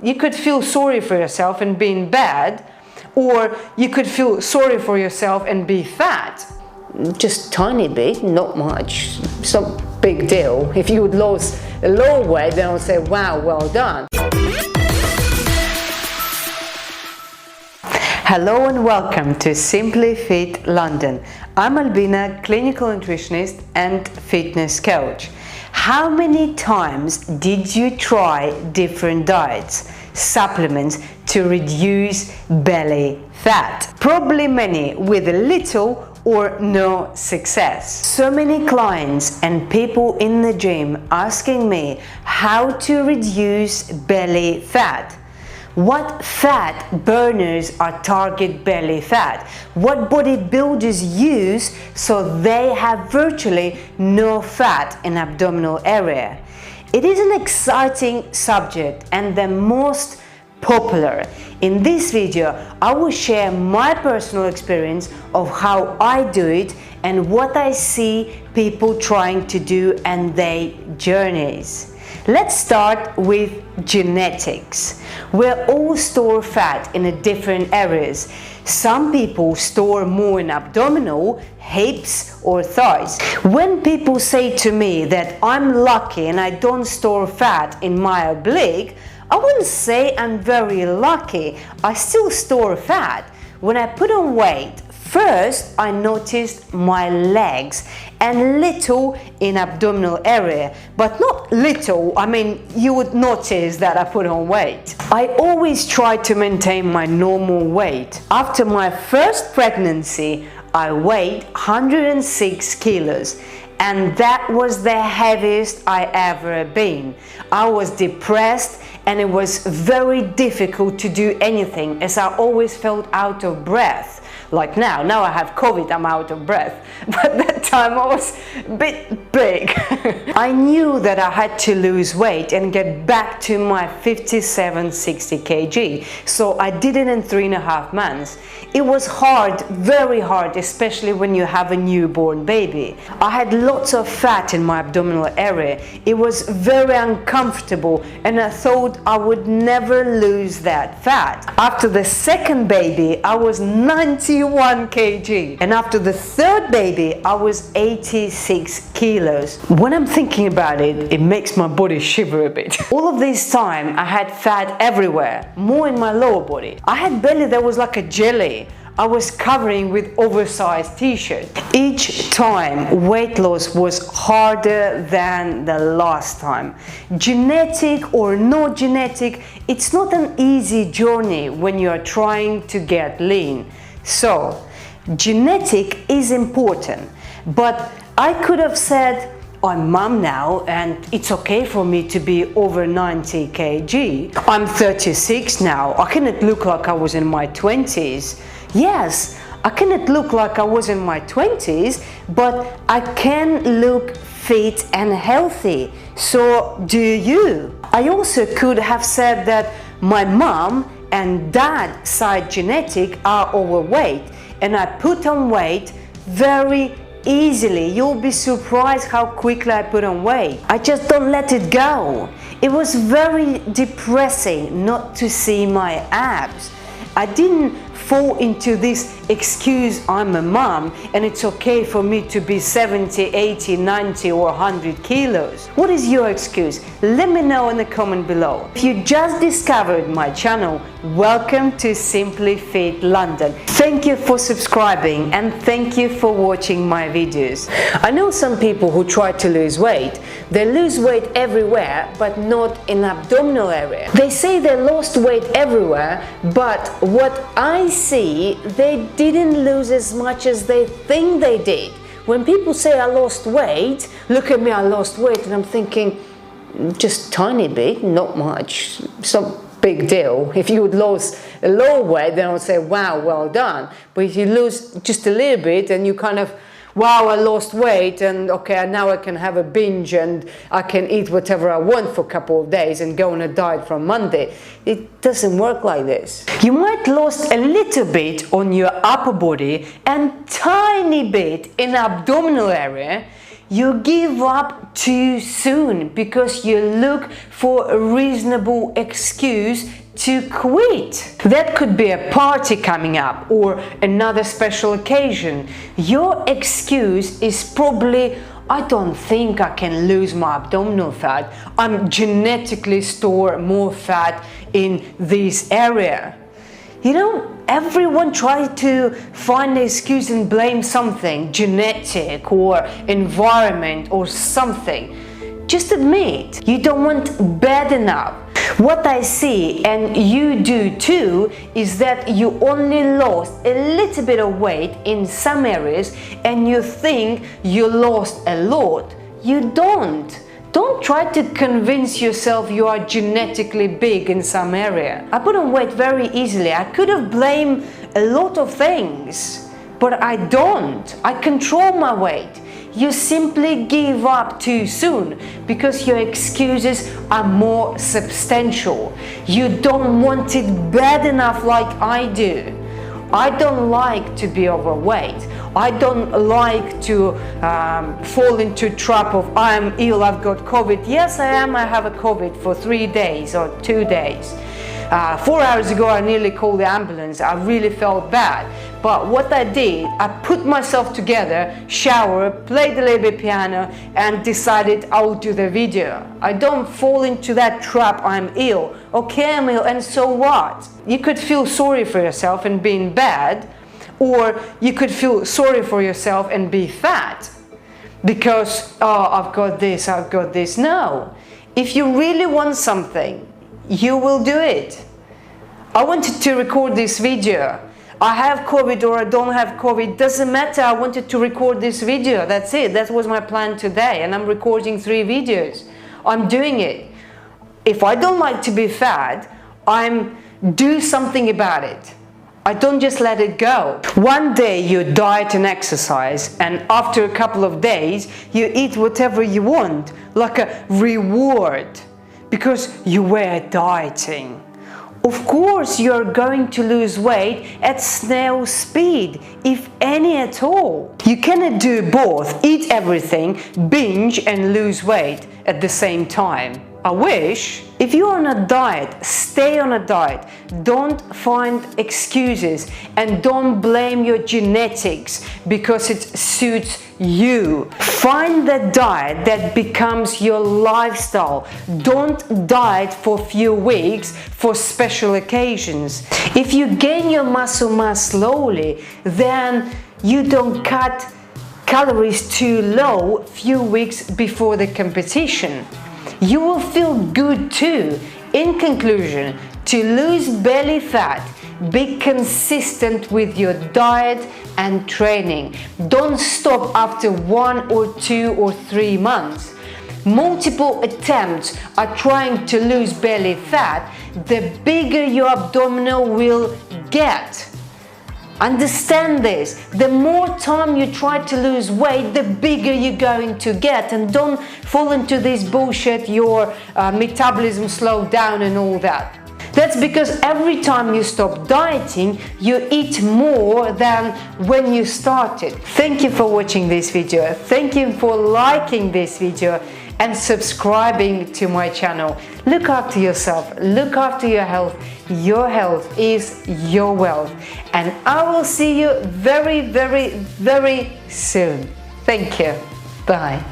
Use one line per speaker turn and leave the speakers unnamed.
You could feel sorry for yourself and being bad, or you could feel sorry for yourself and be fat. Just tiny bit, not much. It's not a big deal. If you would lose a low weight, then I would say, wow, well done. Hello and welcome to Simply Fit London. I'm Albina, clinical nutritionist and fitness coach. How many times did you try different diets, supplements to reduce belly fat? Probably many, with little or no success. So many clients and people in the gym asking me how to reduce belly fat. What fat burners are target belly fat? What bodybuilders use so they have virtually no fat in abdominal area? It is an exciting subject and the most popular. In this video, I will share my personal experience of how I do it and what I see people trying to do and their journeys. Let's start with genetics. We all store fat in different areas. Some people store more in abdominal, hips or thighs. When people say to me that I'm lucky and I don't store fat in my oblique, I wouldn't say I'm very lucky. I still store fat. When I put on weight, first I noticed my legs and little in abdominal area, but not little, I mean you would notice that I put on weight. I always try to maintain my normal weight. After my first pregnancy, I weighed 106 kilos. And that was the heaviest I ever been. I was depressed and it was very difficult to do anything as I always felt out of breath. Like now I have COVID, I'm out of breath. But that time I was a bit big. I knew that I had to lose weight and get back to my 57-60 kg. So I did it in 3.5 months. It was hard, very hard, especially when you have a newborn baby. I had lots of fat in my abdominal area. It was very uncomfortable and I thought I would never lose that fat. After the second baby, I was 91 kg. And after the third baby, I was 86 kilos. When I'm thinking about it, it makes my body shiver a bit. All of this time, I had fat everywhere, more in my lower body. I had belly that was like a jelly. I was covering with oversized t-shirt. Each time weight loss was harder than the last time. Genetic or not genetic, it's not an easy journey when you are trying to get lean. So, genetic is important, but I could have said, I'm mom now and it's okay for me to be over 90 kg. I'm 36 now, I cannot look like I was in my 20s. Yes, I cannot look like I was in my 20s, but I can look fit and healthy. So do you? I also could have said that my mom and dad side genetic are overweight and I put on weight very easily. You'll be surprised how quickly I put on weight. I just don't let it go. It was very depressing not to see my abs. I didn't fall into this excuse, I'm a mom and it's okay for me to be 70, 80, 90 or 100 kilos. What is your excuse? Let me know in the comment below. If you just discovered my channel, welcome to Simply Fit London. Thank you for subscribing and thank you for watching my videos. I know some people who try to lose weight. They lose weight everywhere but not in abdominal area. They say they lost weight everywhere, but what I see, they didn't lose as much as they think they did. When people say I lost weight, look at me, I lost weight, and I'm thinking, just tiny bit, not much. It's not a big deal. If you would lose a low weight, then I would say, wow, well done. But if you lose just a little bit and you kind of, wow, I lost weight and okay, now I can have a binge and I can eat whatever I want for a couple of days and go on a diet from Monday. It doesn't work like this. You might lose a little bit on your upper body and tiny bit in abdominal area. you give up too soon because you look for a reasonable excuse to quit. That could be a party coming up or another special occasion. Your excuse is probably, I don't think I can lose my abdominal fat. I'm genetically store more fat in this area. You know, everyone tries to find an excuse and blame something, genetic or environment or something. Just admit you don't want bad enough. What I see, and you do too, is that you only lost a little bit of weight in some areas and you think you lost a lot. You don't. Don't try to convince yourself you are genetically big in some area. I put on weight very easily. I could have blamed a lot of things, but I don't. I control my weight. You simply give up too soon because your excuses are more substantial. You don't want it bad enough like I do. I don't like to be overweight. I don't like to fall into trap of I'm ill, I've got COVID. Yes, I am. I have a COVID for 3 days or 2 days. 4 hours ago, I nearly called the ambulance. I really felt bad. But what I did, I put myself together, showered, played a little bit piano, and decided I'll do the video. I don't fall into that trap, I'm ill. Okay, I'm ill, and so what? You could feel sorry for yourself and being bad, or you could feel sorry for yourself and be fat. Because, oh, I've got this, I've got this. No. If you really want something, you will do it. I wanted to record this video. I have COVID or I don't have COVID, doesn't matter. I wanted to record this video. That's it. That was my plan today, and I'm recording 3 videos. I'm doing it. If I don't like to be fat, I'm do something about it. I don't just let it go. One day you diet and exercise, and after a couple of days you eat whatever you want, like a reward, because you were dieting. Of course you're going to lose weight at snail speed, if any at all. You cannot do both, eat everything, binge and lose weight at the same time. I wish. If you're on a diet, stay on a diet. Don't find excuses and don't blame your genetics because it suits you. Find the diet that becomes your lifestyle. Don't diet for a few weeks for special occasions. If you gain your muscle mass slowly, then you don't cut calories too low few weeks before the competition. You will feel good too. In conclusion, to lose belly fat, be consistent with your diet and training. Don't stop after 1 or 2 or 3 months. Multiple attempts are trying to lose belly fat, the bigger your abdominal will get. Understand this. The more time you try to lose weight, the bigger you're going to get. And don't fall into this bullshit, your metabolism slowed down and all that. That's because every time you stop dieting, you eat more than when you started. Thank you for watching this video. Thank you for liking this video and subscribing to my channel. Look after yourself, look after your health. Your health is your wealth. And I will see you very, very, very soon. Thank you. Bye.